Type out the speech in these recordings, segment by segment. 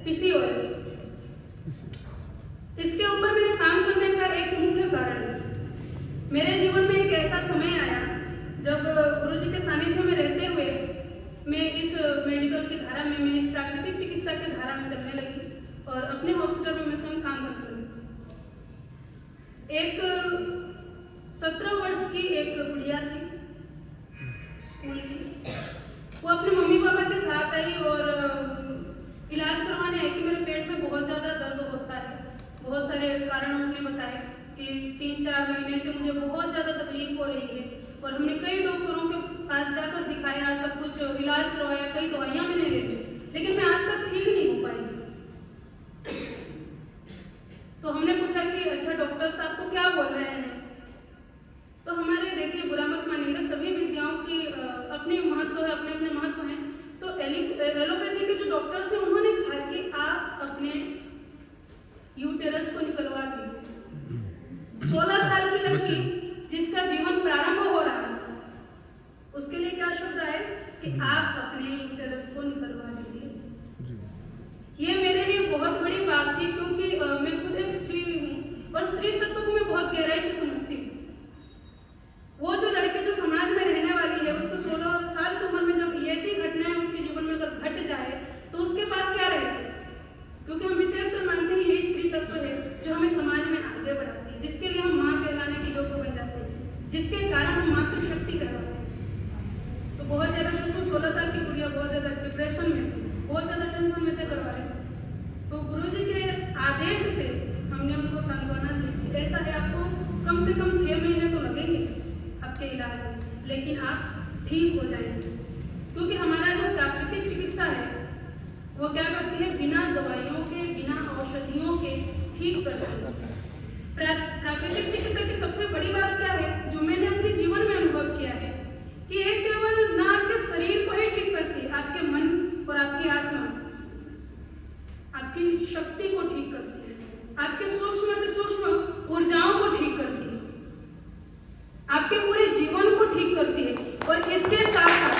PCOS। इसके ऊपर मेरे काम करने का एक मुख्य कारण है, मेरे जीवन में एक ऐसा समय आया जब गुरुजी के सानिध्य में रहते हुए मैं इस मेडिकल की धारा में, मैं इस प्राकृतिक चिकित्सा की धारा में चलने लगी और अपने हॉस्पिटल में मैं स्वयं काम करने लगी। एक 17 वर्ष की एक गुड़िया थी स्कूल की, वो अपने मम्मी पापा के साथ आई और इलाज करवाने आई कि मेरे पेट में बहुत ज़्यादा दर्द होता है। बहुत सारे कारण उसने बताए कि 3-4 महीने से मुझे बहुत ज़्यादा तकलीफ हो रही है और हमने कई डॉक्टरों के पास जाकर दिखाया, सब कुछ इलाज करवाया, कई दवाइयाँ मैंने ले ली, लेकिन मैं आज तक ठीक नहीं हो पाई। तो हमने पूछा कि अच्छा डॉक्टर साहब को क्या बोल रहे हैं? तो हमारे, देखिए बुरा मत मानिएगा, सभी विद्याओं की अपनी महत्व है, अपने अपने महत्व हैं। तो एलोपैथी के जो डॉक्टर्स हैं उन्होंने कहा कि आप अपने यूटेरस को निकलवा दीजिए। 16 साल की लड़की जिसका जीवन प्रारंभ हो रहा है, उसके लिए क्या शब्द है कि आप अपने यूटेरस को निकलवा दीजिए। ये मेरे लिए बहुत बड़ी बात थी, क्योंकि मैं खुद एक स्त्री हूँ और स्त्री तत्व को मैं बहुत गहराई से समझती हूँ। वो जो लड़की जो समाज में रहने वाली है, उसको 16 साल की उम्र में जब ऐसी घटनाएं उसके जीवन में अगर घट जाए तो उसके पास क्या रहेगा? क्योंकि हम विशेषकर मानते हैं यही स्त्री तत्व है जो हमें समाज में आगे बढ़ाती है, जिसके लिए हम माँ कहलाने के योग्य बन जाते हैं, जिसके कारण हम मातृशक्ति कहलाते हैं। तो बहुत ज़्यादा, बिल्कुल 16 साल की गुड़िया बहुत ज़्यादा डिप्रेशन में थी, बहुत ज़्यादा टेंशन में थे करवा रहे। तो गुरुजी के आदेश से हमने उनको सांत्वना दी कि ऐसा है, आपको कम से कम 6 महीने तो लगेंगे आपके इलाज में, लेकिन आप ठीक हो जाएंगे। क्योंकि हमारा जो प्राकृतिक चिकित्सा है वो क्या करती है, बिना दवाइयों के, बिना औषधियों के ठीक करती है। प्राकृतिक चिकित्सा की सबसे बड़ी बात क्या है जो मैंने अपने जीवन में अनुभव किया है कि ये केवल ना आपके शरीर को ही ठीक करती है, आपके मन और आपकी आत्मा, आपकी शक्ति को ठीक करती है, आपके सूक्ष्म से सूक्ष्म ऊर्जाओं को ठीक करती है, आपके पूरे जीवन को ठीक करती है। और इसके साथ साथ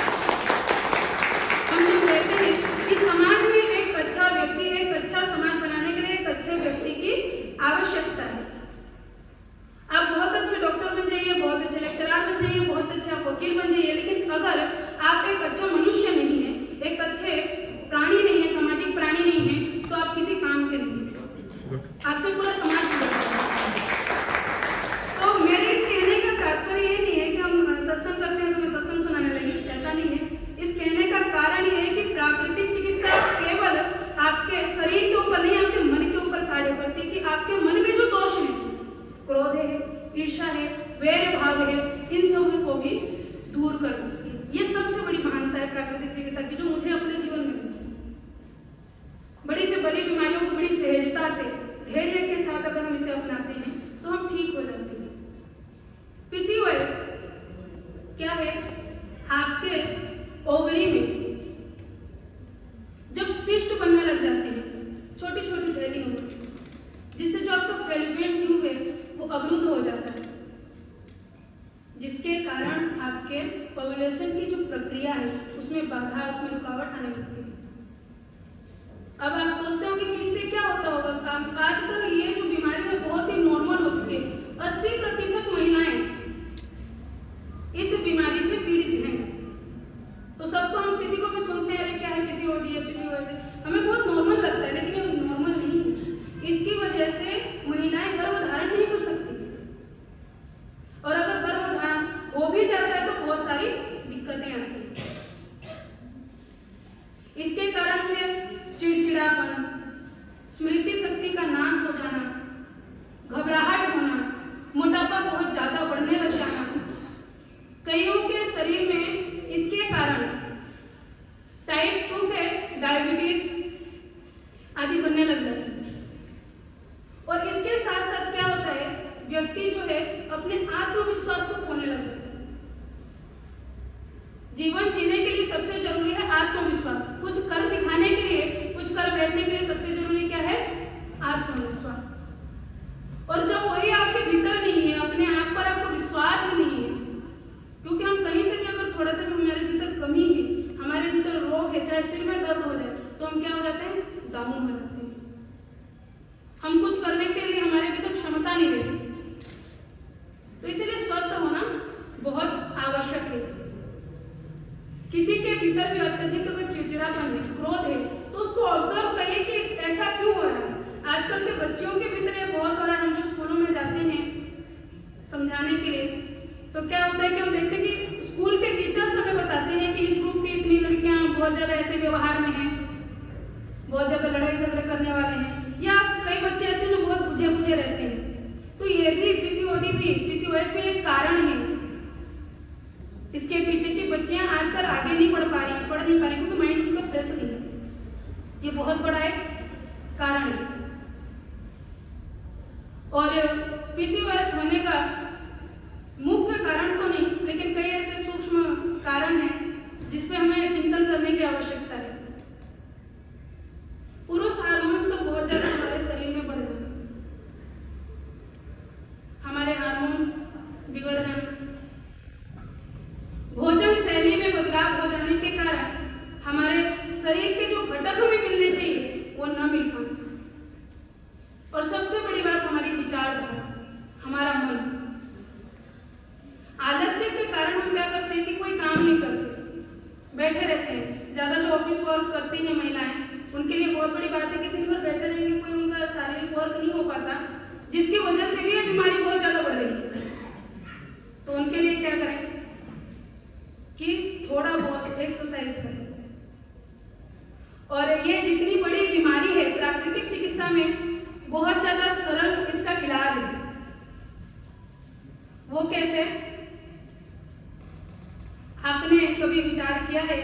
हम जब कहते हैं कि समाज में एक अच्छा व्यक्ति, एक अच्छा समाज बनाने के लिए एक अच्छे व्यक्ति की आवश्यकता है। आप बहुत अच्छे डॉक्टर बन जाइए, बहुत अच्छे लेक्चरर बन जाइए, बहुत अच्छे आप वकील बन जाइए, लेकिन अगर आप एक अच्छा मनुष्य नहीं है, एक अच्छे प्राणी नहीं है, सामाजिक प्राणी नहीं है, तो आप किसी काम के नहीं है, आपसे पूरा समाज जुड़ा है। तो मेरे इस कहने का तात्पर्य ये नहीं है कि हम सत्संग करते हैं तो मैं सत्संग सुनाने लगी, ऐसा नहीं है। इस कहने का कारण ये है कि प्राकृतिक चिकित्सा केवल आपके शरीर के ऊपर नहीं, आपके मन के ऊपर कार्य करती है कि आपके मन में जो दोष है, क्रोध है, ईर्ष्या है, वैर भाव है, इन सब को भी दूर कर देती है। ये सबसे बड़ी महानता है प्राकृतिक चिकित्सा की, जो मुझे अपने जीवन में बड़ी से बड़ी बीमारियों को बड़ी सहजता से, धैर्य के साथ अगर हम इसे अपनाते हैं तो हम ठीक हो जाते हैं। PCOS क्या है? आपके ओवरी में जब सिस्ट बनने लग जाते हैं, छोटी छोटी थैली होती है, जिससे जो आपका फैलोपियन ट्यूब है वो अवरुद्ध हो जाता है, जिसके कारण आपके ओव्यूलेशन की जो प्रक्रिया है उसमें बाधा, उसमें रुकावट आने लगती है। अब आप सोचते होंगे कि इससे क्या होता होगा? आजकल ये जो बीमारी है बहुत ही नॉर्मल हो चुकी है। 80% महिलाएं इस बीमारी से पीड़ित हैं। तो सबको, हम किसी को भी सुनते हैं क्या है PCOD है, PCOS है, हमें बहुत नॉर्मल लगता है, लेकिन ये नॉर्मल नहीं है। इसकी वजह से महिलाएं गर्भधारण नहीं कर सकती, और अगर गर्भधारण हो भी जाता है तो बहुत सारी दिक्कतें आती हैं। इसके कारण से चिड़चिड़ापन, स्मृति शक्ति का नाश हो जाना, घबराहट होना, मोटापा बहुत ज्यादा बढ़ने लग जाना, कईयों के शरीर में इसके कारण टाइप 2 के डायबिटीज आदि बनने लग जाते हैं। और इसके साथ साथ क्या होता है, व्यक्ति जो है अपने आत्मविश्वास को खोने लग जाता है। जीवन जीने के लिए सबसे जरूरी है आत्मविश्वास। कुछ कर दिखाने के लिए, कुछ कर बैठने के लिए सबसे जरूरी क्या है? आत्मविश्वास। और जब वही आपके भीतर नहीं है, अपने आप पर आपको विश्वास ही नहीं है, क्योंकि हम कहीं से भी अगर थोड़ा सा भी हमारे भीतर कमी है, हमारे भीतर रोग है, चाहे सिर में दर्द हो जाए, तो हम क्या हो जाते हैं? डाउन हो जाते हैं। हम कुछ करने के लिए हमारे भीतर क्षमता नहीं रहती। तो इसीलिए स्वस्थ होना बहुत आवश्यक है। किसी के भीतर भी अत्यधिक अगर चिड़चिड़ापन है, क्रोध है, तो उसको ऑब्जर्व करिए कि ऐसा क्यों हो रहा है। आजकल के बच्चों के भीतर ये बहुत हो रहा है। हम जो स्कूलों में जाते हैं समझाने के लिए, तो क्या होता है कि हम देखते हैं कि स्कूल के टीचर्स हमें बताते हैं कि इस ग्रुप की इतनी लड़कियां बहुत ज्यादा ऐसे व्यवहार में हैं, बहुत ज्यादा लड़ाई झगड़े करने वाले हैं, या कई बच्चे ऐसे जो बहुत बुझे बुझे रहते हैं। तो ये भी पीसीओएस भी एक कारण है इसके पीछे कि बच्चियां आजकल आगे नहीं पढ़ नहीं पा रही क्योंकि माइंड उनका फ्रेश नहीं है। ये बहुत बड़ा एक कारण है। और पीसीओएस होने का मुख्य कारण तो नहीं, लेकिन कई ऐसे सूक्ष्म कारण हैं जिसपे हमें चिंतन करने की आवश्यकता है। पुरुष हार्मोन्स का बहुत ज्यादा हमारे शरीर में बढ़ जाना, हमारे हार्मोन बिगड़ जाना, भोजन शैली में बदलाव हो जाने के कारण हमारे शरीर के जो घटक हमें मिलने चाहिए वो न मिल पाना, और सबसे बड़ी बात हमारी विचारधारा, हमारा मन। आलस्य के कारण हम क्या करते हैं कि कोई काम नहीं करते, बैठे रहते हैं। ज्यादा जो ऑफिस वर्क करती हैं महिलाएं, उनके लिए बहुत बड़ी बात है कि दिन भर बैठे रहेंगे, कोई उनका शारीरिक वर्क नहीं हो पाता, जिसकी वजह से भी ये बीमारी बहुत ज्यादा बढ़ रही है। तो उनके लिए क्या करें कि थोड़ा बहुत एक्सरसाइज करें। और ये जितनी बड़ी बीमारी है, प्राकृतिक चिकित्सा में बहुत ज्यादा सरल इसका इलाज है। वो कैसे? आपने कभी विचार किया है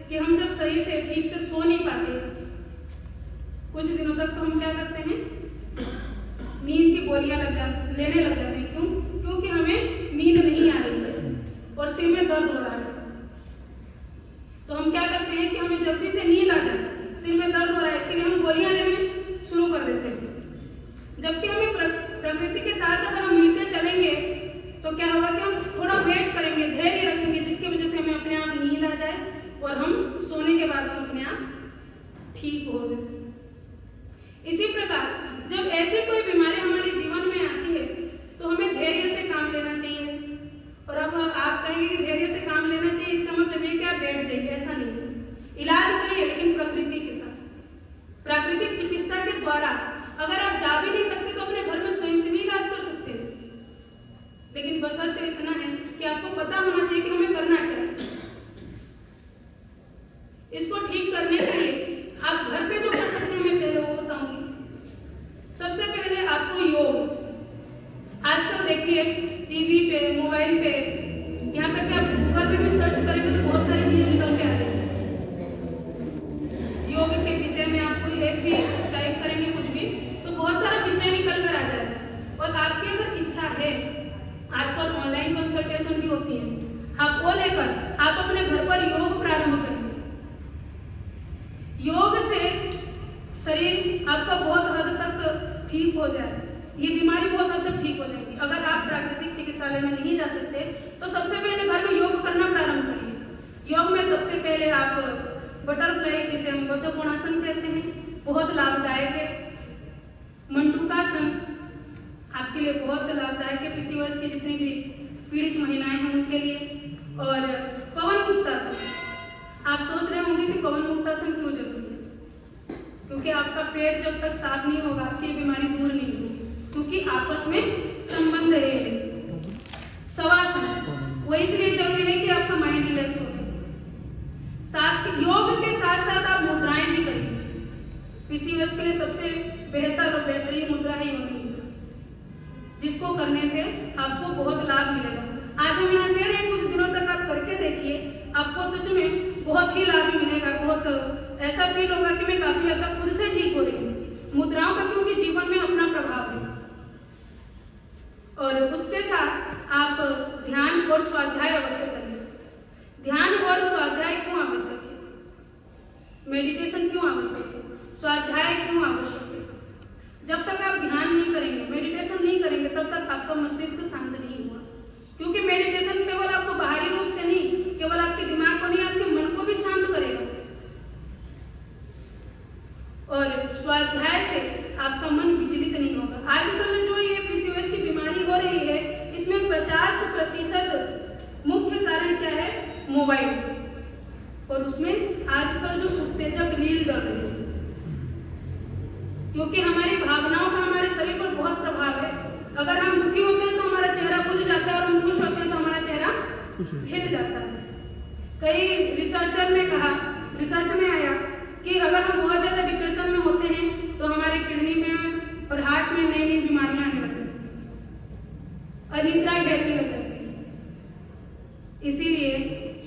कि हम जब सही से ठीक से सो नहीं पाते, कुछ दिनों तक, तो हम क्या करते हैं, नींद की गोलियां लेने लग जाते हैं। क्यों? क्योंकि हमें नींद नहीं आ रही है और सिर में दर्द हो रहा है। तो हम क्या करते हैं कि हमें जल्दी से नींद आ जाए, सिर में दर्द हो रहा है, इसके लिए हम गोलियां लेने शुरू कर देते हैं। जबकि हमें प्रकृति के साथ अगर हम मिलकर चलेंगे तो क्या होगा कि हम थोड़ा वेट करेंगे, धैर्य रखेंगे, जिसकी वजह से हमें अपने आप नींद आ जाए और हम सोने के बाद हम अपने आप ठीक हो जाए। इसी प्रकार जब ऐसी कोई बीमारी हमारे जीवन में आती है तो हमें धैर्य से काम लेना चाहिए। और अब आप कहेंगे कि धैर्य से काम लेना चाहिए, इसका मतलब ये कि आप बैठ जाइए, ऐसा नहीं। इलाज करिए, लेकिन प्रकृति के साथ, प्राकृतिक चिकित्सा के द्वारा। अगर आप जा भी नहीं सकते तो अपने घर में स्वयं से भी इलाज कर सकते हैं, लेकिन बशर्ते इतना है कि आपको पता होना चाहिए कि हमें करना क्या है। इसको ठीक करने के लिए आप घर पे जो कर सकते हैं मैं पहले वो बताऊंगी। सबसे पहले आपको योग, आजकल देखिए टीवी पे, मोबाइल पे, यहाँ तक कि आप गूगल पे भी सर्च करेंगे तो बहुत सारी चीजें निकल के आ रही है। योग के विषय में आप कोई एक भी टाइप करेंगे कुछ भी, तो बहुत सारा विषय निकल कर आ जाएगा। और आपकी अगर इच्छा है, आजकल ऑनलाइन कंसल्टेशन भी होती है, आप वो लेकर आप अपने घर पर योग प्रारंभ करेंगे। योग से शरीर आपका बहुत हद तक ठीक हो जाए, ये बीमारी बहुत हद तक ठीक हो जाएगी। अगर आप प्राकृतिक चिकित्सालय में नहीं जा सकते तो सबसे पहले घर में योग करना प्रारंभ करिए। योग में सबसे पहले आप बटरफ्लाई, जिसे हम बद्ध कोणासन कहते हैं, बहुत लाभदायक है। मंडूकासन आपके लिए बहुत लाभदायक है, पीसीओएस की जितनी भी पीड़ित महिलाएं हैं उनके लिए। और पवन मुक्तासन, आप सोच रहे होंगे कि पवन मुक्तासन क्यों जरूरी है? क्योंकि आपका पेट जब तक साफ नहीं होगा आपकी बीमारी दूर नहीं होगी, क्योंकि आपस में संबंध है। शवासन वो इसलिए जरूरी है कि आपका माइंड रिलैक्स हो सके। साथ योग के साथ साथ आप मुद्राएं भी करिए। पीसीओएस के लिए सबसे बेहतर और बेहतरीन मुद्रा है योनि मुद्रा, जिसको करने से आपको बहुत लाभ मिलेगा। आज हम यहाँ कह रहे हैं, कुछ दिनों तक आप करके देखिए, आपको सच में बहुत ही लाभ मिलेगा। बहुत ऐसा फील होगा कि मैं काफी हद तक खुद से ठीक हो रही हूँ। मुद्राओं का क्योंकि जीवन में अपना प्रभाव है। और उसके साथ आप ध्यान और स्वाध्याय अवश्य करें। ध्यान और स्वाध्याय क्यों आवश्यक है? मेडिटेशन क्यों आवश्यक है? स्वाध्याय क्यों आवश्यक है? जब तक आप ध्यान नहीं करेंगे, मेडिटेशन नहीं करेंगे, तब तक आपका मस्तिष्क शांत नहीं हुआ। क्योंकि मेडिटेशन केवल आपको बाहरी रूप से नहीं, केवल आपके दिमाग को नहीं, आपके मन को भी शांत करेगा। और स्वाध्याय से आपका मन विचलित नहीं होगा। आजकल जो ये PCOS की बीमारी हो रही है, इसमें 50% मुख्य कारण क्या है? मोबाइल, और उसमें आजकल जो उत्तेजक रील डल रही है, क्योंकि हमारी भावनाओं का हमारे शरीर पर बहुत प्रभाव है। अगर हम दुखी होते हैं तो हमारा चेहरा बुझ जाता है, और हम खुश होते हैं तो हमारा चेहरा खिल जाता है। कई रिसर्च में आया कि अगर हम बहुत ज्यादा डिप्रेशन में होते हैं तो हमारे किडनी में और हार्ट में नई नई बीमारियां आने लगती हैं, अनिद्रा घेरने लग जाती है। इसीलिए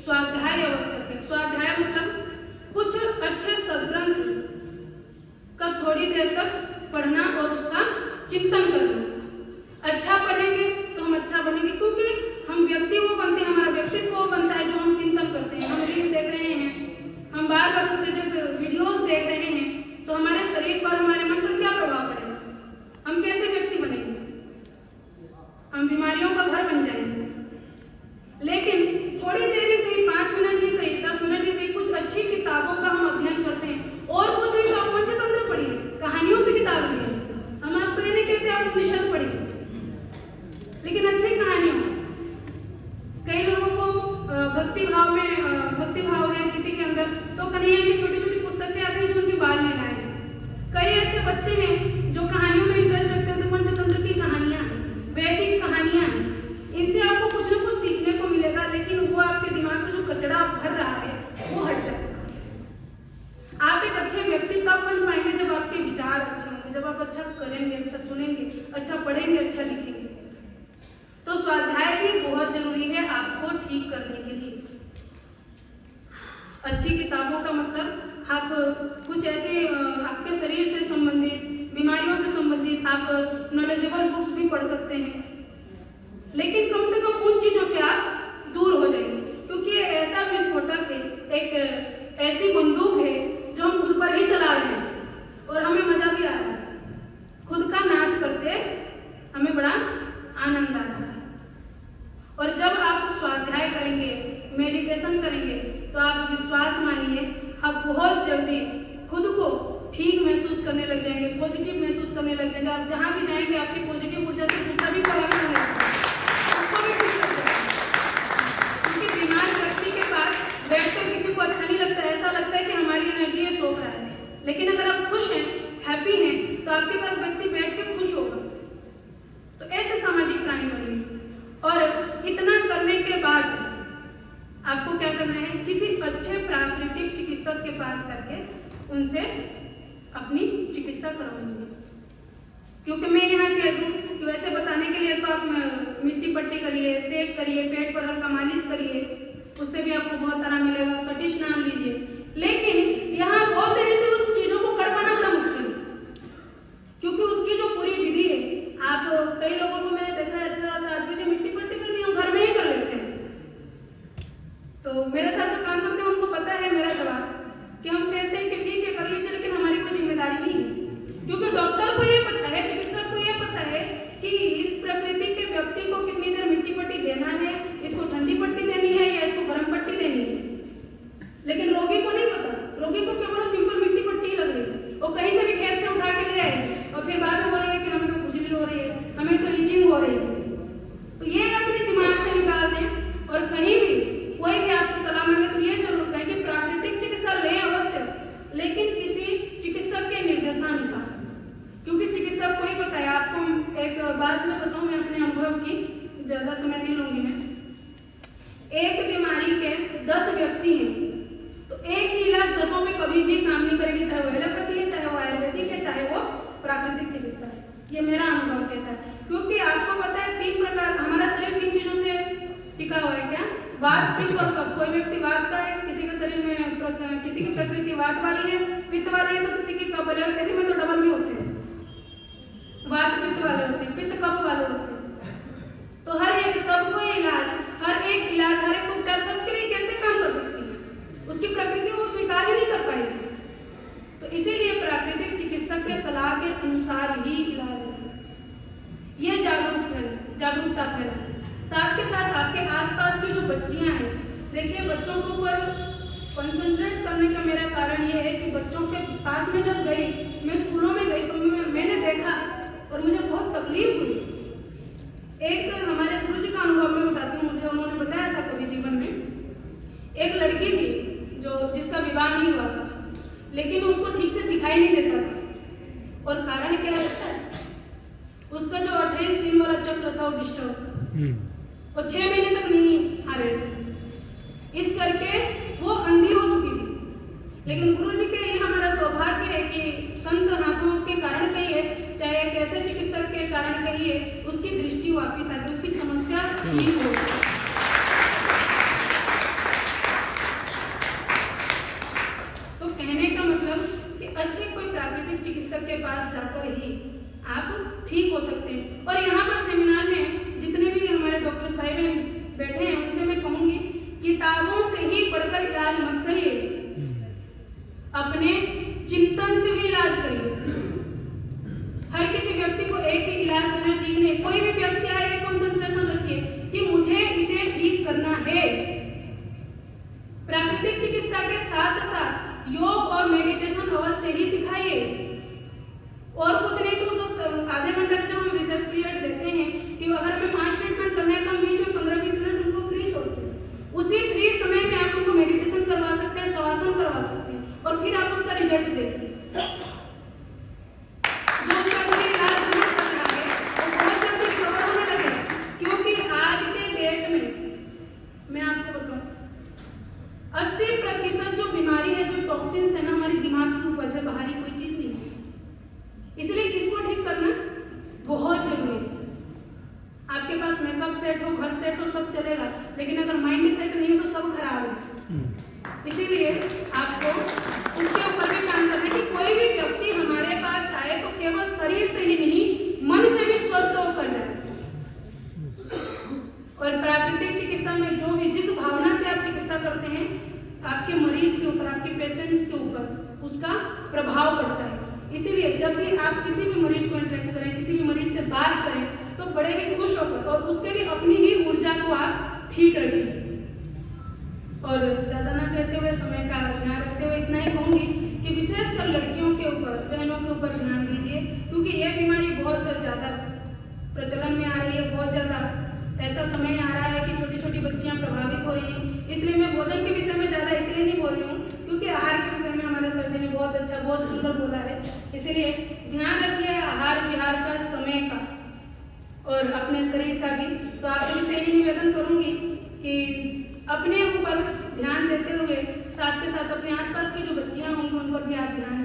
स्वाध्याय आवश्यक है। स्वाध्याय मतलब कुछ अच्छे सद्ग्रंथ का थोड़ी देर तक पढ़ना और उसका चिंतन करना। अच्छा पढ़ेंगे तो हम अच्छा बनेंगे, क्योंकि हम व्यक्ति वो बनते हैं, हमारा व्यक्तित्व वो बनता है जो हम चिंतन करते हैं। हम रील देख रहे हैं, हम बार बार उत्तेजक वीडियोस देख रहे हैं, तो हमारे शरीर पर, हमारे मन पर क्या प्रभाव पड़ेगा? हम कैसे व्यक्ति बनेंगे? हम बीमारियों का घर बन जाएंगे। लेकिन थोड़ी देर ही सही, 5 मिनट ही सही, 10 मिनट ही सही, कुछ अच्छी किताबों का हम अध्ययन करते हैं। और कुछ ही तो आप पंचतंत्र पढ़िए, कहानियों की किताब लीजिए। हम आपको ये नहीं कहते आप उपनिषद पढ़िए, लेकिन अच्छी कहानियों। कई लोगों को भक्ति भाव है किसी के अंदर, तो कन्हैया की छोटी छोटी पुस्तकें आती हैं जो उनकी बाल लीलाएं हैं। कई ऐसे बच्चे हैं जो कहानियों में इंटरेस्ट रखते हैं, तो पंचतंत्र की कहानियां हैं, वैदिक कहानियां हैं। इनसे आपको कुछ न कुछ सीखने को मिलेगा, लेकिन वो आपके दिमाग से जो कचरा भर रहा है वो हट जाएगा। आप एक अच्छे व्यक्ति तब बन पाएंगे जब आपके विचार अच्छे होंगे, जब आप अच्छा करेंगे, अच्छा सुनेंगे, अच्छा पढ़ेंगे, अच्छा लिखेंगे। तो स्वाध्याय भी बहुत जरूरी है आपको ठीक करने के लिए। अच्छी किताबों का मतलब आप कुछ ऐसे आपके शरीर से संबंधित, बीमारियों से संबंधित आप नॉलेजेबल बुक्स भी पढ़ सकते हैं, लेकिन कम से कम उन चीजों से आप दूर हो जाएंगे, क्योंकि ये ऐसा विस्फोटक है, एक ऐसी बंदूक है जो हम खुद पर ही चला रहे हैं और हमें मजा भी आ रहा है। खुद का नाश करते हमें बड़ा आनंद आ रहा है। और जब आप स्वाध्याय करेंगे, मेडिटेशन करेंगे, तो आप विश्वास मानिए आप बहुत जल्दी खुद को ठीक महसूस करने लग जाएंगे, पॉजिटिव महसूस करने लग जाएंगे। आप जहाँ भी जाएंगे आपकी पॉजिटिव ऊर्जा से दूसरा भी प्रभावित होने लगेगा, उसको भी ठीक कर सकते हैं। क्योंकि बीमार व्यक्ति के पास बैठकर किसी को अच्छा नहीं लगता, ऐसा लगता है कि हमारी एनर्जी ये सो रहा है। लेकिन अगर आप खुश हैं, हैप्पी हैं, तो आपके पास व्यक्ति बैठ के खुश होगा। तो ऐसे सामाजिक प्राणी बनिए। और इतना करने के बाद आपको क्या करना है? किसी अच्छे प्राकृतिक चिकित्सक के पास जाके उनसे अपनी चिकित्सा करवाइए। क्योंकि मैं यहाँ कह दूँ कि वैसे बताने के लिए तो आप मिट्टी पट्टी करिए, सेक करिए, पेट पर हल्का मालिश करिए, उससे भी आपको बहुत आराम मिलेगा। कटी स्नान लीजिए, लेकिन यहाँ बोल देने से उन चीजों को कर पाना बड़ा मुश्किल है, क्योंकि उसकी जो पूरी विधि है, आप कई लोगों को मैंने देखा है, अच्छा साथ में जो मिट्टी पट्टी करनी हम घर में ही कर लेते हैं। तो मेरे साथ जो काम करते हैं उनको पता है मेरा जवाब, कि हम कहते हैं कि ठीक है कर लीजिए, लेकिन हमारी कोई जिम्मेदारी नहीं है। क्योंकि डॉक्टर को ये पता है, चिकित्सक को ये पता है कि इस प्रकृति के व्यक्ति को कितनी देर मिट्टी पट्टी देना है, इसको ठंडी पट्टी देनी है या इसको गर्म पट्टी देनी है। लेकिन रोगी को नहीं पता, रोगी को केवल सिंपल मिट्टी पट्टी लग रही है, वो कहीं से भी खेत से उठा के ले आए और फिर बाद में बोलेंगे कि हमें तो खुजली हो रही है, हमें तो इचिंग हो रही है। तो ये अपने दिमाग से निकाल दें, और कहीं भी कोई भी आपसे सलाह मांगे तो ये जरूर कहें कि प्राकृतिक चिकित्सा लें अवश्य, लेकिन किसी चिकित्सक के निर्देशानुसार। क्योंकि चिकित्सक को ही पता है। आपको एक बात मैं बताऊं, मैं अपने अनुभव की, ज्यादा समय नहीं लूंगी मैं। एक बीमारी के 10 व्यक्ति हैं, तो एक ही इलाज 10 में कभी भी काम नहीं करेगी, चाहे वो एलोपैथी है, चाहे वो आयुर्वेदिक है, चाहे वो प्राकृतिक चिकित्सा है। ये मेरा अनुभव कहता है। क्योंकि आपको पता है 3 प्रकार, हमारा शरीर 3 चीजों से टिका हुआ है। क्या? वात, पित्त और कफ। कोई व्यक्ति वात का है, किसी के शरीर में किसी की प्रकृति वात वाली है, पित्त वाली है, तो किसी की कफ वाली है, और किसी में तो डबल भी होते हैं, वात पित्त वाले होते हैं, पित्त कफ वाले होते हैं। तो हर एक सबको इलाज, हर एक इलाज, हर एक उपचार सबके लिए कैसे काम कर सकती है? उसकी प्रकृति वो स्वीकार ही नहीं कर पाएगी। तो इसीलिए प्राकृतिक चिकित्सक के सलाह के अनुसार ही इलाज होता है। ये जागरूकता फैलाए। साथ के साथ आपके आसपास की जो बच्चियां हैं, देखिए बच्चों के ऊपर कंसंट्रेट करने का मेरा कारण ये है कि बच्चों के पास में जब गई लेकिन उसको ठीक से दिखाई नहीं देता था। और कारण क्या रहता है, उसका जो 28 दिन वाला चक्र था वो डिस्टर्ब था और 6 महीने तक नहीं आ रहे थे, इस करके वो अंधी हो चुकी थी। लेकिन गुरु जी के ये हमारा सौभाग्य है कि संत हाथों के कारण कहिए, चाहे एक ऐसे चिकित्सक के कारण कहिए, उसकी दृष्टि वापस आ गई, उसकी समस्या ठीक हो गई। तो कहने का मतलब कि अच्छे कोई प्राकृतिक चिकित्सक के पास जाकर ही आप ठीक हो सकते हैं। और यहाँ पर सेमिनार में जितने भी हमारे डॉक्टर्स भाई बहन बैठे हैं उनसे मैं कहूंगी, किताबों से ही पढ़कर इलाज मत करिए, अपने चिंतन से भी इलाज करिए। हर किसी व्यक्ति को एक ही इलाज करना ठीक नहीं। कोई भी व्यक्ति आए, कंसंट्रेशन रखिए कि मुझे इसे ठीक करना है। प्राकृतिक चिकित्सा के साथ साथ योग और मेडिटेशन अवश्य ही सिखाइए। और कुछ नहीं तो आधे घंटे का जब हम रिसर्च पीरियड देते हैं कि अगर हमें 5 ट्रीटमेंट करना है तो हम बीच में 15-20 मिनट उनको फ्री छोड़ते हैं। उसी फ्री समय में आप उनको मेडिटेशन करवा सकते हैं, श्वासन करवा सकते हैं और फिर आप उसका रिजल्ट देखिए। जो उनका कोई इलाज नहीं कर रहा है वो बहुत जल्दी रिकवर होने लगेगा। क्योंकि आज के डेट में मैं आपको बताऊं 80% जो बीमारी है, जो टॉक्सिन्स है ना, हमारे दिमाग की उपज है, बाहरी कोई चीज नहीं है। इसलिए इसको ठीक करना बहुत जरूरी है। आपके पास मेकअप सेट हो, घर सेट हो, सब चलेगा, लेकिन अगर माइंड सेट नहीं है तो सब खराब है। इसीलिए आपको उसके ऊपर भी काम करना है कि कोई भी व्यक्ति हमारे पास आए तो केवल शरीर से ही नहीं, मन से भी स्वस्थ होकर जाए। और प्राकृतिक चिकित्सा में जो भी जिस भावना से आप चिकित्सा करते हैं, आपके मरीज के ऊपर, आपके पेशेंट्स के ऊपर उसका प्रभाव पड़ता है। इसीलिए जब भी आप किसी भी मरीज को इंटरेक्ट करें, किसी भी मरीज से बात करें, तो बड़े ही खुश होकर और उसके भी अपनी ही ऊर्जा को आप ठीक रखें। और ज्यादा ना कहते हुए, समय का ध्यान रखते हुए इतना ही कहूंगी कि विशेषकर लड़कियों के ऊपर, बहनों के ऊपर ध्यान दीजिए, क्योंकि यह बीमारी बहुत ज्यादा प्रचलन में आ रही है। बहुत ज्यादा ऐसा समय आ रहा है कि छोटी छोटी बच्चियां प्रभावित हो रही हैं। इसलिए मैं भोजन के विषय में ज्यादा इसलिए नहीं बोल रही हूँ क्योंकि आहार के विषय में हमारे सर जी ने बहुत अच्छा, बहुत सुंदर बोला है। इसीलिए ध्यान रखिए आहार विहार का, समय का और अपने शरीर का भी। तो आपसे भी यही निवेदन करूंगी कि अपने ऊपर ध्यान देते हुए साथ के साथ अपने आसपास की जो बच्चियां होंगी उन पर भी आप ध्यान